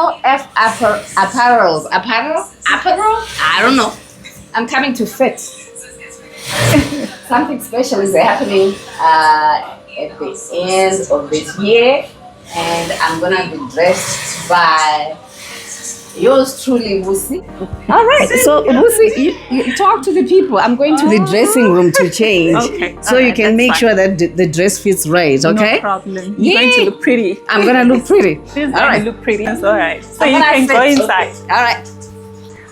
SLF Apparels. Apparel? I don't know. I'm coming to fit. Something special is happening at the end of this year, and I'm gonna be dressed by yours truly, Busi. All right, so Busi, you talk to the people. I'm going to the dressing room to change. Okay. So you can make sure that the dress fits right, okay? No problem. You're going to look pretty. I'm gonna look pretty. She's All right. going to look pretty. That's all right. So you can go inside. All right.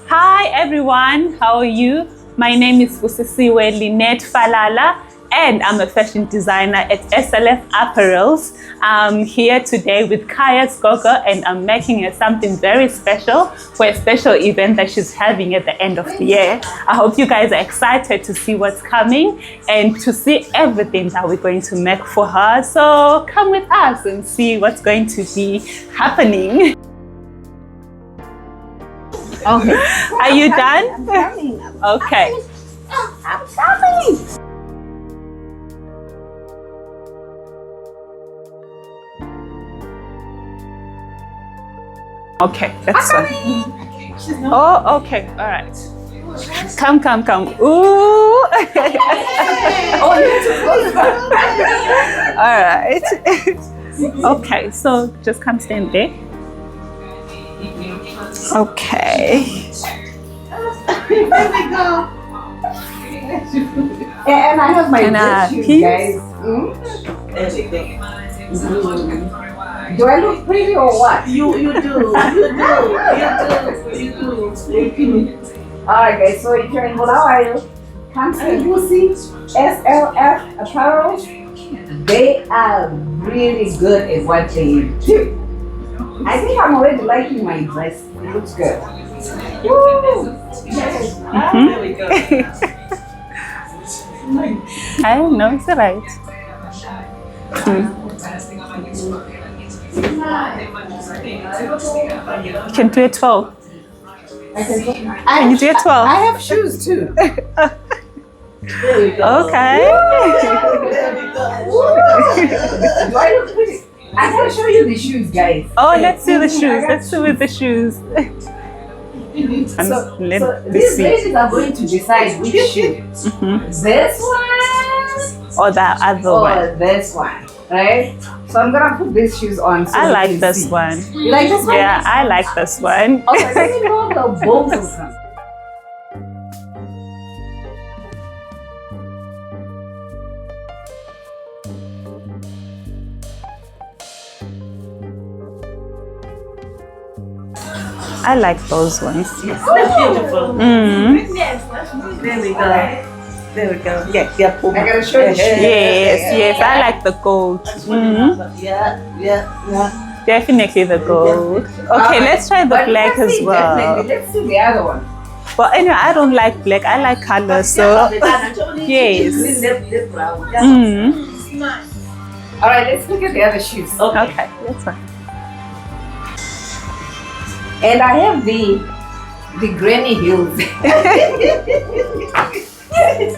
Hi everyone, how are you? My name is Busi Lynette Falala, and I'm a fashion designer at SLF Apparels. I'm here today with kayasgogo, and I'm making her something very special for a special event that she's having at the end of the year. I hope you guys are excited to see what's coming and to see everything that we're going to make for her. So come with us and see what's going to be happening. Okay. Are you done? I'm coming. Okay. I'm coming. Okay, that's fine. Oh, okay, all right. Come. Ooh. All right. Okay, so just come stand there. Okay. There we go. And I have my dress shoes, guys. Do I look pretty or what? You do. Alright guys, so if you're in Bulawayo, come to Busi SLF Apparels. They are really good at what they do. I think I'm already liking my dress. It looks good. Woo! Yes. There we go. I don't know, it's all right. You can do a 12. Can you do a 12? I have shoes too. There we go. Okay. Do I look pretty? I gotta show you the shoes, guys. Oh, let's see the shoes. Let's see with the shoes. So Let me these see. ladies are going to decide which shoe. This one Or the other or one. this one, right? So I'm gonna put these shoes on. So I you like can this see. one. You like this one? Yeah, I like this one. Okay, let me know the both of them. I like those ones. Beautiful. Mm. There we go. There we go. Yeah. I gotta show you. Yes, I like the gold. Yeah. Definitely the gold. Okay, let's try the But black let's as see, well. definitely. Let's see the other one. But anyway, I don't like black. I like color, so yes. Mm. All right, let's look at the other shoes. Okay, that's fine. And I have the granny heels. You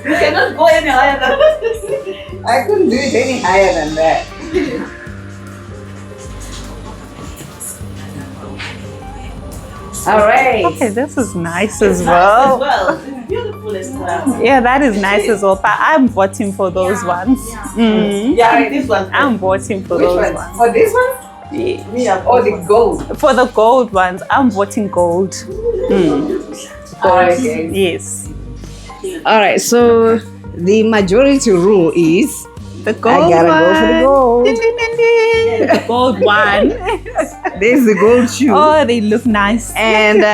cannot go any higher than I couldn't do it any higher than that. All right. Okay, this is nice as well. It's beautiful as well. Yeah, that is nice as well. But I'm voting for those ones. Mm. Yeah, this one. I'm voting for Which those one? ones. For this one? Yeah. Or the gold? For the gold ones, I'm voting gold. Mm. All right, guys. Yes. All right, so the majority rule is The gold I gotta one. go for the gold. Ding, ding, ding, ding. The gold one. There's the gold shoe. Oh, they look nice. And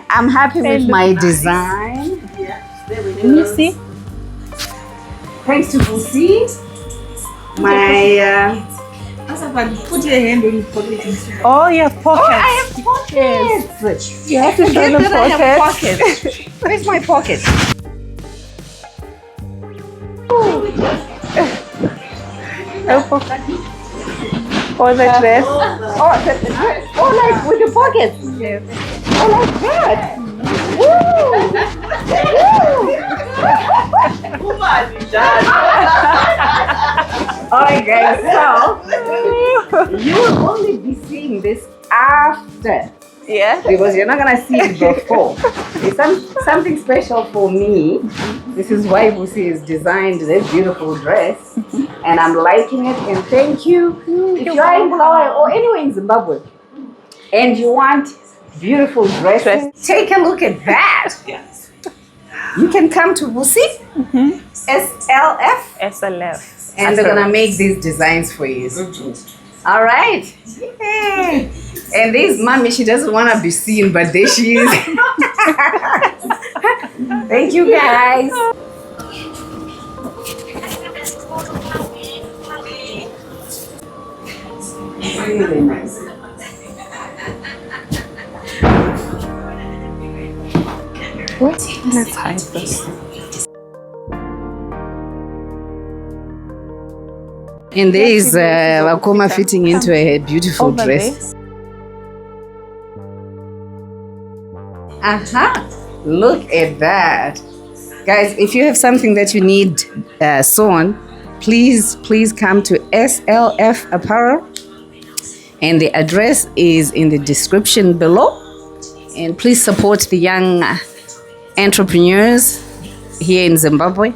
I'm happy They with look my nice. design. Yeah, there we Let me go. see. Thanks to Busi. My Put your hand on your pocket. Oh, you have pockets. I have pockets. You have to show the Forget that I have pockets. pockets. Where's my pocket? For the dress. Oh, like with the pockets. Yes. Oh, like that. Woo! Alright guys, so you will only be seeing this after Yeah. because you're not gonna see it before. It's something special for me. This is why Busi has designed this beautiful dress, and I'm liking it. And thank you. If you are in Bulawayo or anywhere in Zimbabwe, and you want beautiful dresses, take a look at that. Yes. You can come to Busi SLF, SLF. and they're gonna make these designs for you. All right. Yay. And this mommy, she doesn't want to be seen, but there she is. Thank you, guys. Really nice. Let's hide this. And there is Wakoma fitting into a beautiful Over dress. Look at that. Guys, if you have something that you need sewn, please come to SLF Apparel. And the address is in the description below. And please support the young entrepreneurs here in Zimbabwe.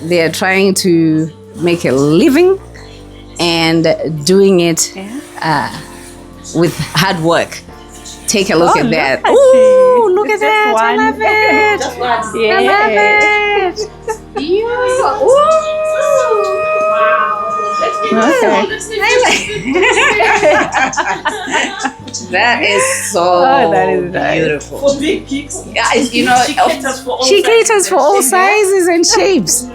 They are trying to make a living and doing it with hard work. Take a look at that. Ooh, look at that. I love it. Just one. Yeah. I love it. Beautiful. Ooh. Okay. That is so that is nice. beautiful. For big people. Yeah, you know, She caters for all she sizes and caters for all sizes and shapes.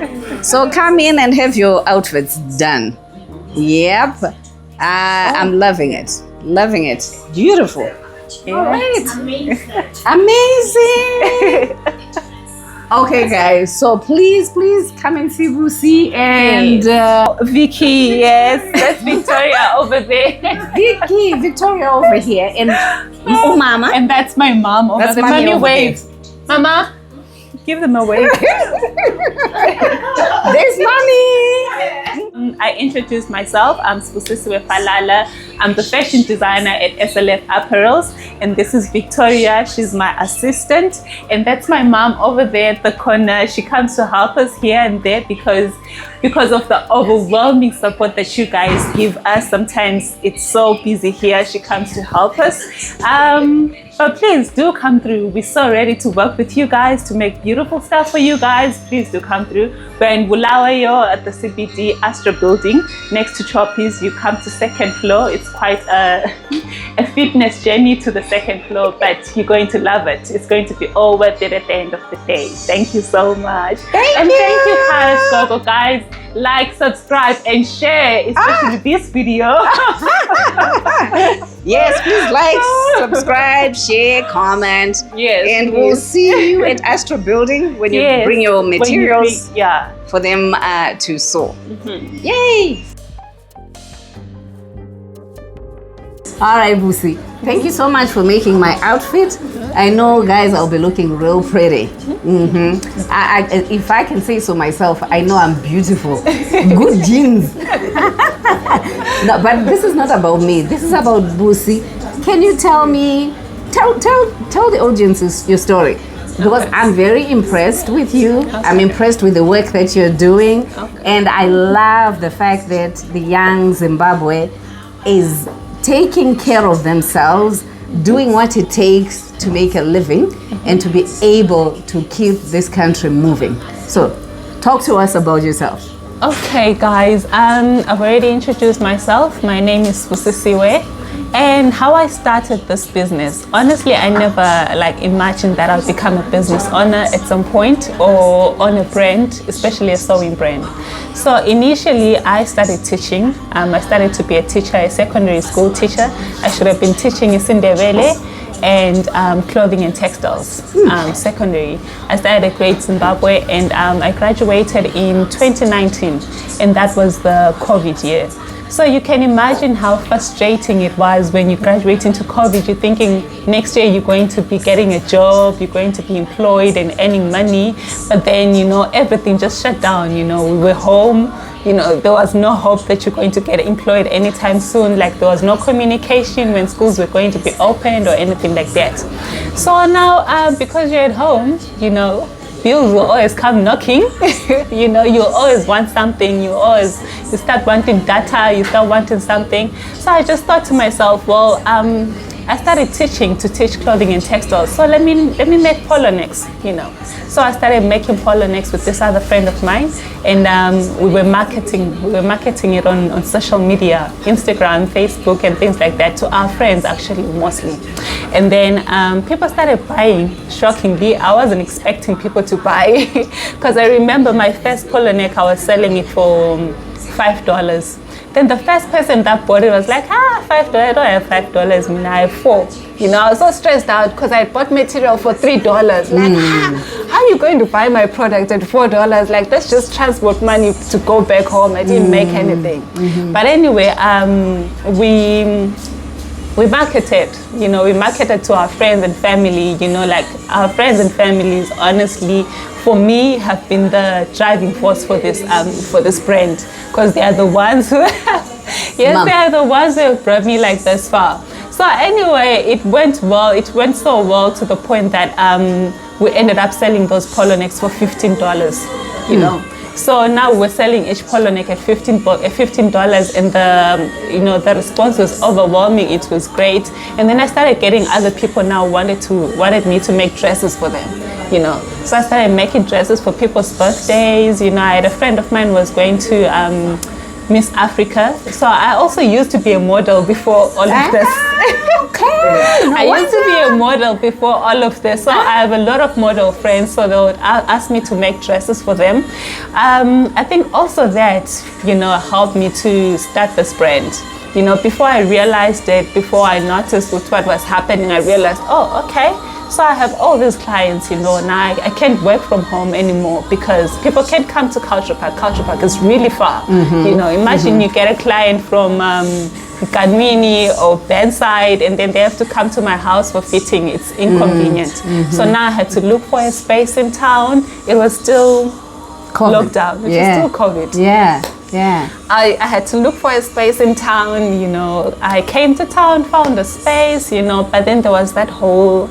So come in and have your outfits done. Yep. I'm loving it. Loving it. Beautiful. All right. Amazing. Okay, guys. So please come and see Busi and Vicky, yes, that's Victoria over there. Victoria over here, and Mama. And that's my mom over That's there. mommy Mommy over wave. Mama, give them a wave. There's Mommy. I introduced myself. I'm Busi of SLF. I'm the fashion designer at SLF Apparels, and this is Victoria. She's my assistant, and that's my mom over there at the corner. She comes to help us here and there because of the overwhelming support that you guys give us. Sometimes it's so busy here. She comes to help us. But please do come through. We're so ready to work with you guys to make beautiful stuff for you guys. Please do come through. We're in Bulawayo at the CBD Astra Building next to Choppies. You come to second floor. It's quite a fitness journey to the second floor, but you're going to love it. It's going to be all worth it at the end of the day. Thank you so much. Thank you, kayasgogo, guys. Like, subscribe, and share, especially this video. Yes, please like, subscribe, share, comment. Yes, and we'll see you at Astra Building when you bring your materials for them to sew. Yay! All right, Busi. Thank you so much for making my outfit. I know, guys, I'll be looking real pretty. If I can say so myself, I know I'm beautiful. Good genes. No, but this is not about me. This is about Busi. Can you tell me, tell the audiences your story? Because I'm very impressed with you. I'm impressed with the work that you're doing. And I love the fact that the young Zimbabwe is taking care of themselves, doing what it takes to make a living and to be able to keep this country moving. So talk to us about yourself. Okay, guys, I've already introduced myself. My name is Busi, and how I started this business. Honestly, I never imagined that I'd become a business owner at some point or on a brand, especially a sewing brand. So initially, I started teaching. I started to be a teacher, a secondary school teacher. I should have been teaching in Zimbabwe and clothing and textiles, secondary. I started at Great Zimbabwe, and I graduated in 2019, and that was the COVID year. So you can imagine how frustrating it was when you graduate into COVID. You're thinking next year you're going to be getting a job, you're going to be employed and earning money, but then, everything just shut down. We were home, there was no hope that you're going to get employed anytime soon. Like there was no communication when schools were going to be opened or anything like that. So now, because you're at home, bills will always come knocking. You always want something. You start wanting data. You start wanting something. So I just thought to myself, well, I started to teach clothing and textiles. So let me make polo necks, So I started making polo necks with this other friend of mine, and we were marketing it on social media, Instagram, Facebook, and things like that to our friends, actually, mostly. And then people started buying. Shockingly, I wasn't expecting people to buy, because I remember my first polo neck, I was selling it for $5. Then the first person that bought it was like, $5, I don't have $5, I have $4. I was so stressed out because I bought material for $3. Like, how are you going to buy my product at $4? Like, that's just transport money to go back home. I didn't make anything. But anyway, we marketed, we marketed to our friends and family, like our friends and families, honestly, for me, have been the driving force for this brand, because they are the ones who, they are the ones who have brought me like this far. So anyway, it went well. It went so well to the point that we ended up selling those polo necks for $15, So now we're selling each polo neck at $15, and the response was overwhelming. It was great. And then I started getting other people now wanted me to make dresses for them, So I started making dresses for people's birthdays. I had a friend of mine who was going to Miss Africa. So I also used to be a model before all of this. I used to be a model before all of this. So I have a lot of model friends, so they would ask me to make dresses for them. I think also that, helped me to start this brand. Before I realized it, before I noticed what was happening, I realized, oh, okay. So I have all these clients, now I can't work from home anymore because people can't come to Culture Park. Culture Park is really far. Imagine you get a client from Kanwini or Bedside, and then they have to come to my house for fitting. It's inconvenient. So now I had to look for a space in town. It was still COVID. Lockdown. It was still COVID. Yeah. I had to look for a space in town. I came to town, found a space, but then there was that whole,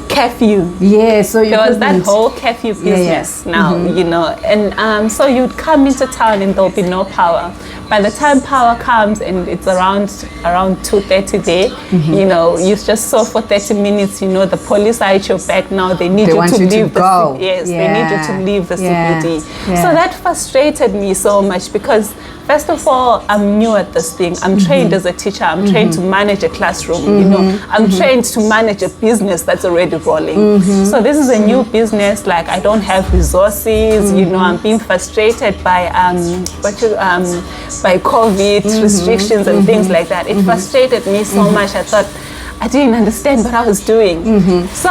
curfew. Yeah, so there was that whole curfew business now, and so you'd come into town and there'll be no power. By the time power comes and it's around 2:30 there, you just saw for 30 minutes, the police are at your back now. They need you to leave the CBD. They need you to leave the CBD. So that frustrated me so much because, first of all, I'm new at this thing. I'm trained as a teacher. I'm trained to manage a classroom. I'm trained to manage a business that's already rolling. So this is a new business. Like, I don't have resources. I'm being frustrated by COVID restrictions and things like that. It frustrated me so much. I thought I didn't understand what I was doing. So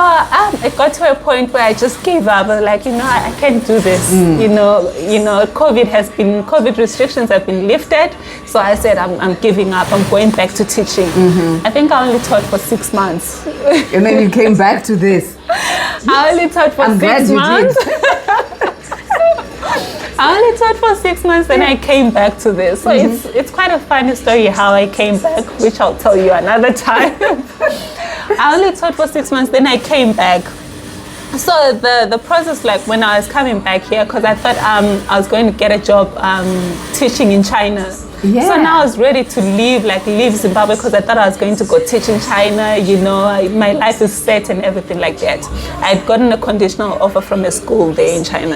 it got to a point where I just gave up. I was like, I can't do this. COVID restrictions have been lifted. So I said, I'm giving up. I'm going back to teaching. I think I only taught for 6 months. And then you came back to this. I only taught for 6 months. I only taught for 6 months, then I came back to this. So it's quite a funny story how I came back, which I'll tell you another time. I only taught for 6 months, then I came back. So the process, like when I was coming back here, because I thought I was going to get a job teaching in China. So now I was ready to leave Zimbabwe because I thought I was going to go teach in China. My life is set and everything like that. I had gotten a conditional offer from a school there in China.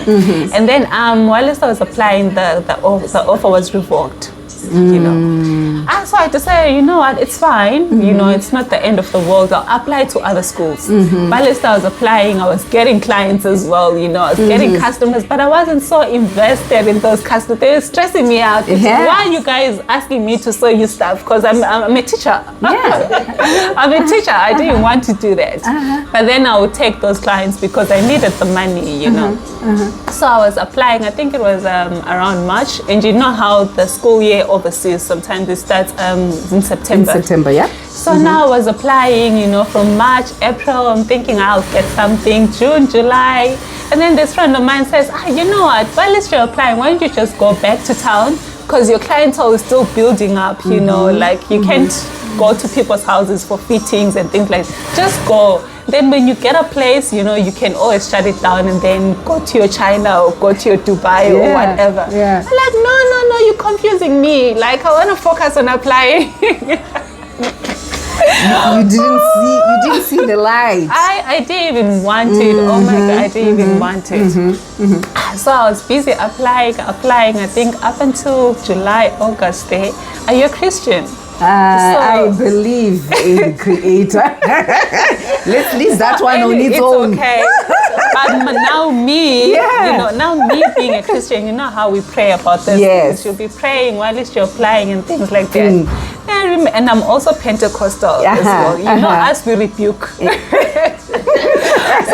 And then whilst I was applying, the offer was revoked. And so I decided, what, it's fine. It's not the end of the world. I'll apply to other schools. Whilst I was applying, I was getting clients as well. I was getting customers, but I wasn't so invested in those customers. They were stressing me out. Why are you guys asking me to sew you stuff? Because I'm a teacher. I'm a teacher. I didn't want to do that. But then I would take those clients because I needed the money, So I was applying. I think it was around March. And you know how the school year overseas, sometimes it starts in September. In September, yeah. So now I was applying, from March, April, I'm thinking I'll get something. June, July, And then this friend of mine says, you know what, while you're applying, why don't you just go back to town? Because your clientele is still building up, you know, like you can't go to people's houses for fittings and things like that. Just go. Then when you get a place, you know, you can always shut it down and then go to your China or go to your Dubai or whatever. Yeah. I'm like, no, you're confusing me. Like, I want to focus on applying. You didn't see the light. I didn't even want it. Oh my God, I didn't even want it. So I was busy applying, I think up until July, August day. Are you a Christian? I believe in the Creator. Let's leave that one on its own. It's okay. But now me, now me being a Christian, you know how we pray about this. Yes. You'll be praying while you're applying and things like that. And I'm also Pentecostal as well. You know, as we rebuke. So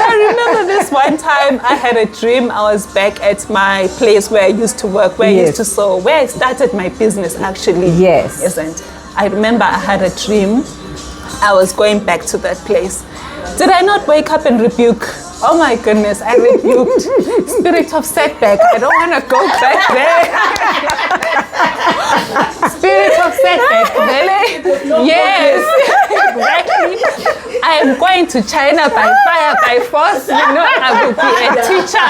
I remember this one time I had a dream. I was back at my place where I used to work, where I used to sew, where I started my business actually. Yes. I remember I had a dream. I was going back to that place. Did I not wake up and rebuke? Oh my goodness, I rebuked. Spirit of setback. I don't want to go back there. Spirit of setback, really? Yes, exactly. I am going to China by fire, by force. You know, I will be a teacher.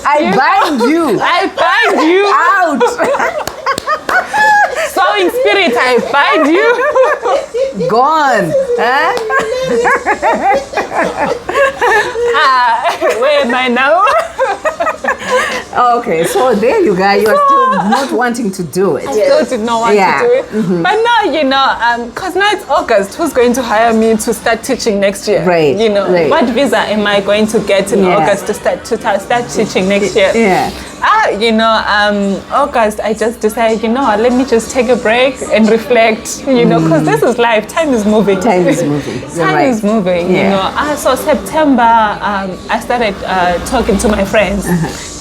I bind you. I bind you Out. Sowing spirit, I bind you. Gone. Where am I now? Okay, so there you go. You are still not wanting to do it. I still did not want to do it. But now, you know, because now it's August, who's going to hire me to start teaching next year? Right. You know, what visa am I going to get in August to start teaching next year? You know, August, I just decided, you know, let me just take a break and reflect, you know, because this is life. Time is moving. Time is moving. Time is moving, you know. So September, I started talking to my friends,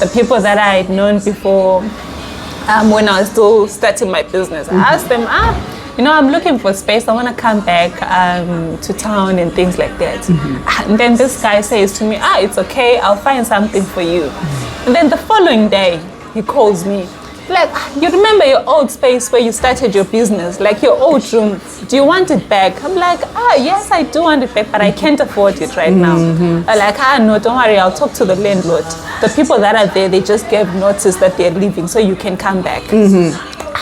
the people that I had known before when I was still starting my business. I asked them, you know, I'm looking for space. I want to come back to town and things like that. And then this guy says to me, it's okay. I'll find something for you. And then the following day, he calls me. Like, you remember your old space where you started your business, like your old room, do you want it back? I'm like, yes, I do want it back, but I can't afford it right now. I'm like, no, don't worry, I'll talk to the landlord. The people that are there, they just gave notice that they're leaving, so you can come back.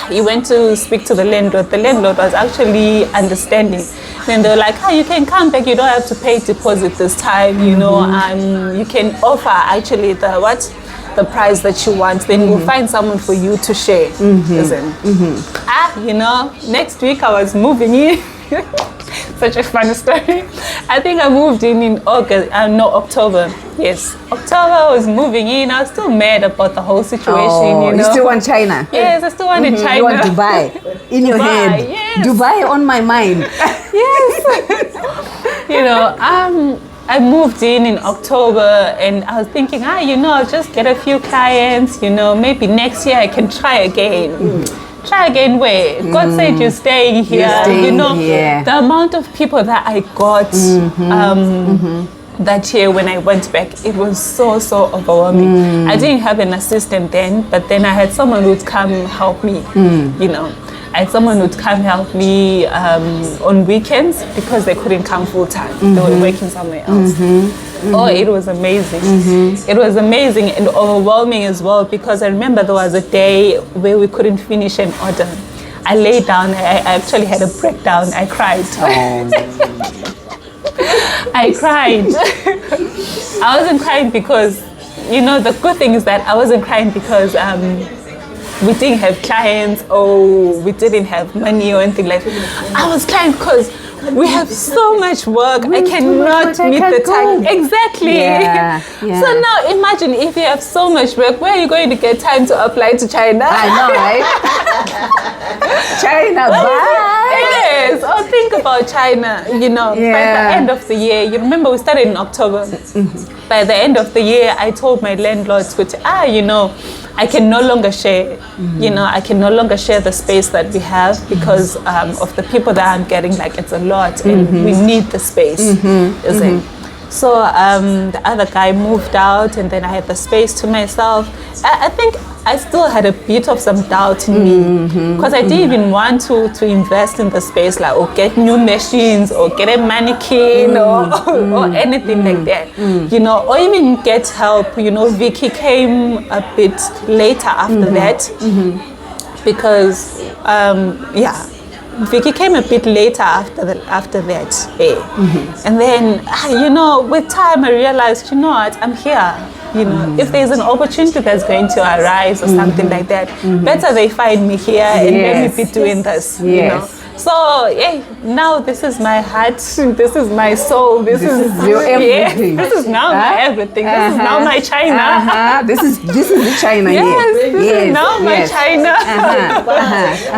He went to speak to the landlord. The landlord was actually understanding. Then they were like, you can come back, you don't have to pay deposit this time, you know, you can offer actually the price that you want, then we'll find someone for you to share. You know, next week I was moving in. Such a funny story. I think I moved in August, October. Yes, October I was moving in. I was still mad about the whole situation, you know. You still want China? Yes, I still wanted China. You want Dubai in your head. Yes. Dubai on my mind. Yes. You know, I moved in October and I was thinking, you know, I'll just get a few clients, you know, maybe next year I can try again. Try again where? God said you're staying here. You know, the amount of people that I got that year when I went back, it was so overwhelming. I didn't have an assistant then, but then I had someone who'd come help me, you know. I had someone who'd come help me on weekends because they couldn't come full time. They were working somewhere else. Oh, it was amazing. It was amazing and overwhelming as well because I remember there was a day where we couldn't finish an order. I lay down, I actually had a breakdown. I cried. I cried. I wasn't crying because, you know, the good thing is that I wasn't crying because we didn't have clients or we didn't have money or anything like that. I was crying because we have so much work. I cannot meet the time. Exactly. So now imagine if you have so much work, where are you going to get time to apply to China? I know, right? China, bye. Yes. Oh, think about China, you know, by the end of the year. You remember we started in October. By the end of the year, I told my landlords, you know, I can no longer share, you know, I can no longer share the space that we have because of the people that I'm getting, like it's a lot and we need the space, So the other guy moved out, and then I had the space to myself. I think I still had a bit of some doubt in me, because I didn't even want to invest in the space, like, or get new machines, or get a mannequin, or anything like that, you know, or even get help. You know, Vicky came a bit later after that, because Vicky came a bit later after that, and then you know, with time I realized, you know what, I'm here. You know, if there's an opportunity that's going to arise or something like that, better they find me here and let me be doing this. You know. So now this is my heart, this is my soul, this is your everything. This is now my everything. This is now my China. This is the China. Yes, this is now my China.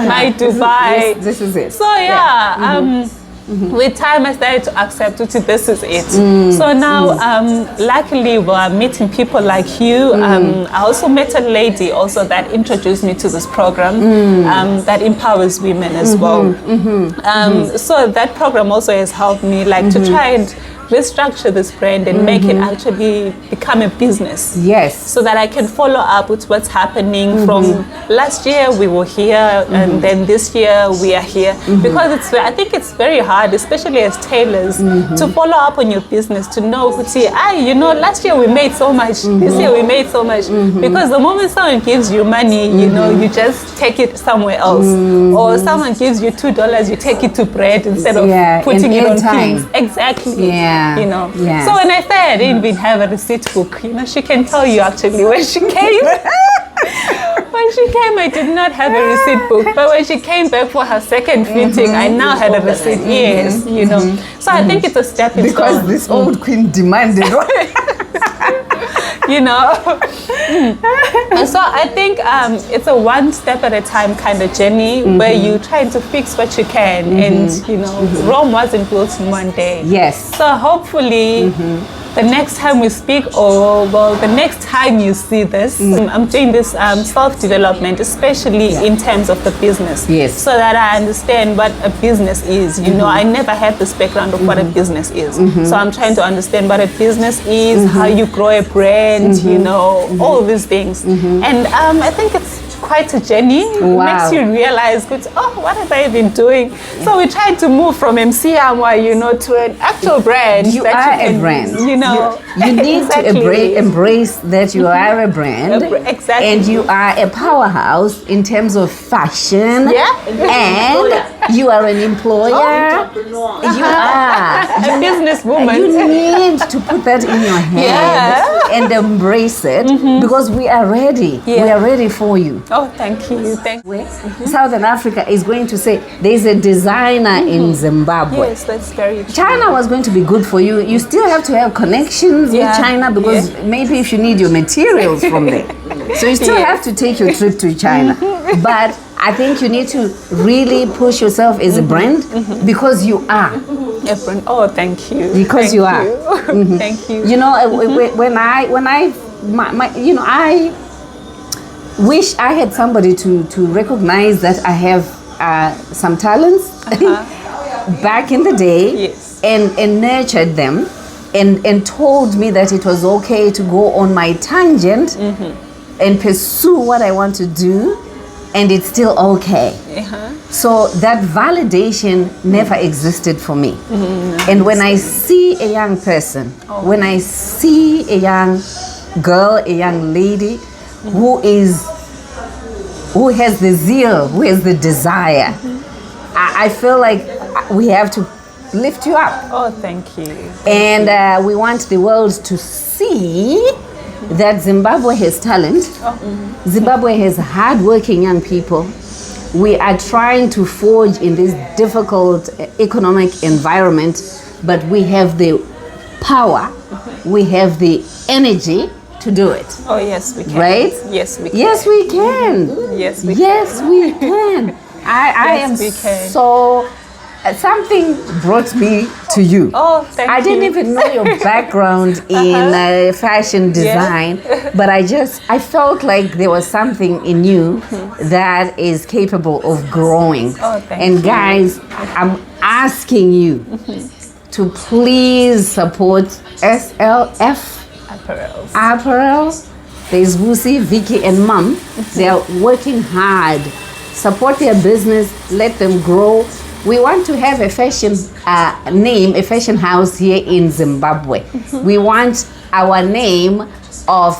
My Dubai. This is it. So with time I started to accept that this is it. So now luckily we're meeting people like you. I also met a lady also that introduced me to this program that empowers women as well. So that program also has helped me, like, to try and restructure this brand and make it actually become a business. Yes. So that I can follow up with what's happening. From last year we were here, and then this year we are here. Because I think it's very hard, especially as tailors, to follow up on your business, to know, you know, last year we made so much, this year we made so much. Because the moment someone gives you money, you know, you just take it somewhere else. Or someone gives you $2, you take it to bread instead of putting it on things. Exactly. You know. So when I say I didn't even have a receipt book, you know, she can tell you actually when she came. When she came, I did not have a receipt book, but when she came back for her second fitting, I now had a receipt. Yes, you know. So I think it's a stepping stone. Because this old queen demanded. You know. And so I think it's a one step at a time kind of journey, where you're trying to fix what you can, and you know, Rome wasn't built in one day. Yes. So hopefully the next time we speak, or well, the next time you see this, I'm doing this self-development, especially in terms of the business. Yes. So that I understand what a business is. You know, I never had this background of what a business is. So I'm trying to understand what a business is, how you grow a brand, you know, all these things. And I think it's quite a journey. It makes you realize, what have I been doing? So we're trying to move from MC Amwa, you know, to an actual brand. You are a brand. You know, you need to embrace that you are a brand. Exactly. And you are a powerhouse in terms of fashion. And you are an employer. You are a businesswoman. You need to put that in your head and embrace it, because we are ready. We are ready for you. Oh, thank you. Thank you. Southern Africa is going to say there's a designer in Zimbabwe. Yes, that's very true. China was going to be good for you. You still have to have connections with China, because maybe if you need your materials from there. So you still have to take your trip to China. But I think you need to really push yourself as a brand, because you are. A brand. Oh, thank you. Because you are. Thank you. You know, when I wish I had somebody to recognize that I have some talents back in the day, and nurtured them, and told me that it was okay to go on my tangent and pursue what I want to do, and it's still okay. So that validation never existed for me. And when I see a young person, when I see a young girl, a young lady who has the zeal, who has the desire, I feel like we have to lift you up. Oh, thank you. And we want the world to see that Zimbabwe has talent. Zimbabwe has hardworking young people. We are trying to forge in this difficult economic environment, but we have the power, we have the energy to do it. Oh, yes, we can. Right? Yes, we can. Yes, we can. Yes, we can. Yes, we can. I am so... something brought me to you. Oh, thank you. I didn't even know your background in fashion design, but I felt like there was something in you that is capable of growing. Oh, thank and you. guys, I'm asking you to please support SLF Apparels. There's Busi, Vicky, and Mom. They are working hard. Support their business, let them grow. We want to have a fashion name, a fashion house here in Zimbabwe. We want our name of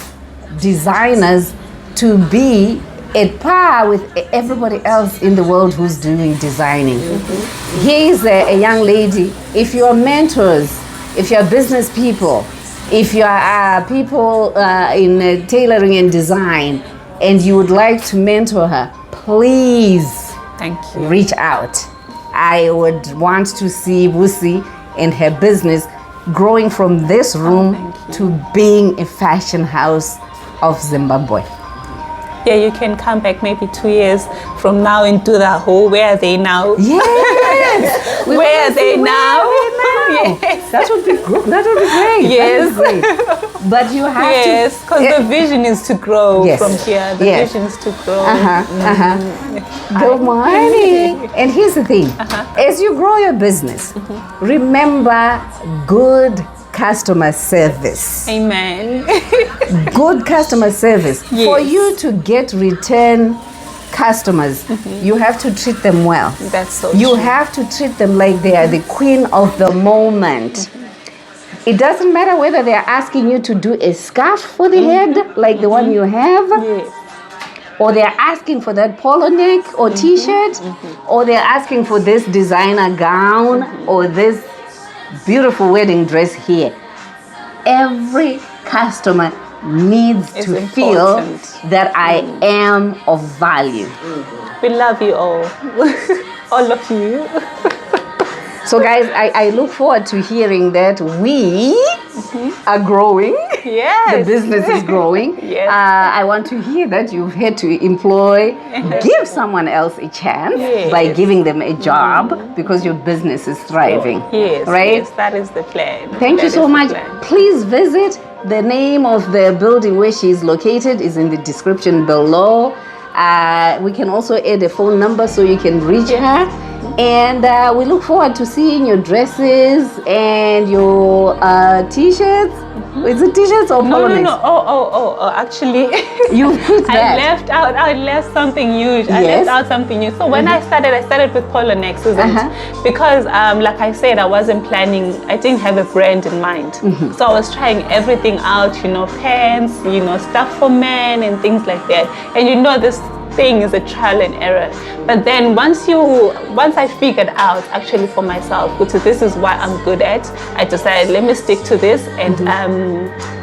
designers to be at par with everybody else in the world who's doing designing. Here's a young lady. If you are mentors, if you are business people, if you are people in tailoring and design, and you would like to mentor her, please reach out. I would want to see Busi and her business growing from this room to being a fashion house of Zimbabwe. Yeah, you can come back maybe 2 years from now and do the whole where are they now? Yes! Where are they now? Yes. That would be good. That would be great. Yes. That would be great. But you have to... Yes, because the vision is to grow from here. The vision is to grow. Good morning. And here's the thing. As you grow your business, remember good customer service. Amen. Good customer service. Yes. For you to get return customers, you have to treat them well. That's so You true. have to treat them like they are the queen of the moment. It doesn't matter whether they are asking you to do a scarf for the head, like the one you have, Yes. or they're asking for that polo neck or t-shirt, or they're asking for this designer gown or this beautiful wedding dress here. Every customer needs It's to feel important. that I am of value. We love you all. All of you. So guys, I look forward to hearing that we are growing. Yes. The business is growing. Yes. I want to hear that you've had to employ, give someone else a chance by giving them a job because your business is thriving. Yes. Right? Yes, that is the plan. Thank you That so is the much. plan. Please visit. The name of the building where she is located is in the description below. We can also add a phone number so you can reach her. And we look forward to seeing your dresses and your t-shirts. Is it t-shirts or polo necks? No. Oh, actually, You put that. I left something huge. I Yes. left out something huge. So when I started with polo necks, isn't it? Because, like I said, I wasn't planning, I didn't have a brand in mind. So I was trying everything out, pants, stuff for men and things like that. And this thing is a trial and error. But then once I figured out actually for myself, which is this is what I'm good at, I decided let me stick to this and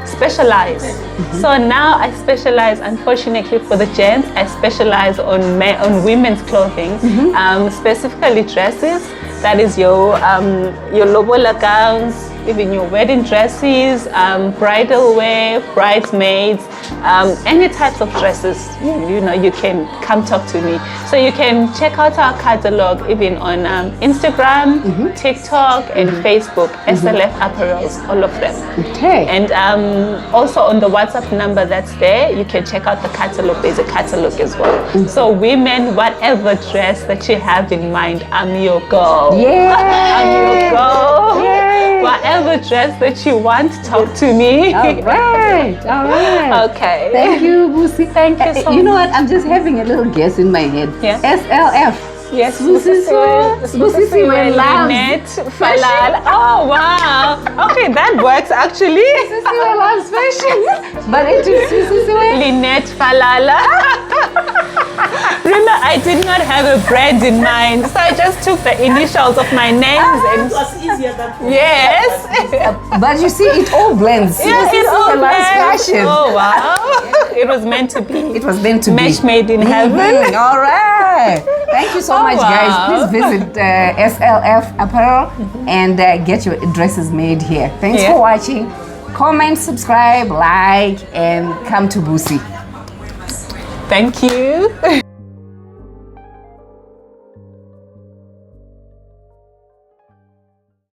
specialize. So now I specialize, unfortunately for the gents, I specialize on women's clothing, specifically dresses. That is your lobola gowns, even your wedding dresses, bridal wear, bridesmaids, any types of dresses. You can come talk to me. So you can check out our catalog even on Instagram, TikTok, and Facebook. SLF Apparels, all of them. Okay. And also on the WhatsApp number that's there, you can check out the catalog. There's a catalog as well. So women, whatever dress that you have in mind, I'm your girl. Yeah. I'm your girl. Yay. Whatever dress that you want, talk to me. All right. Okay. Thank you, Busi. Thank you so You know what? I'm just having a little guess in my head. Yeah. SLF. Yes, Busi loves Falal. Oh wow. Okay, that works actually. Busi loves fashion. But it is Busi Lynette Falala. Remember, I did not have a brand in mind, so I just took the initials of my names and. It was easier than Yes. But you see, it all blends. Yeah, it all loves blends. fashion. Oh wow. It was meant to be. It was meant to Match be. made in heaven. All right. Thank you so much, wow. guys. Please visit SLF Apparel and get your dresses made here. Thanks for watching. Comment, subscribe, like, and come to Busi. Thank you.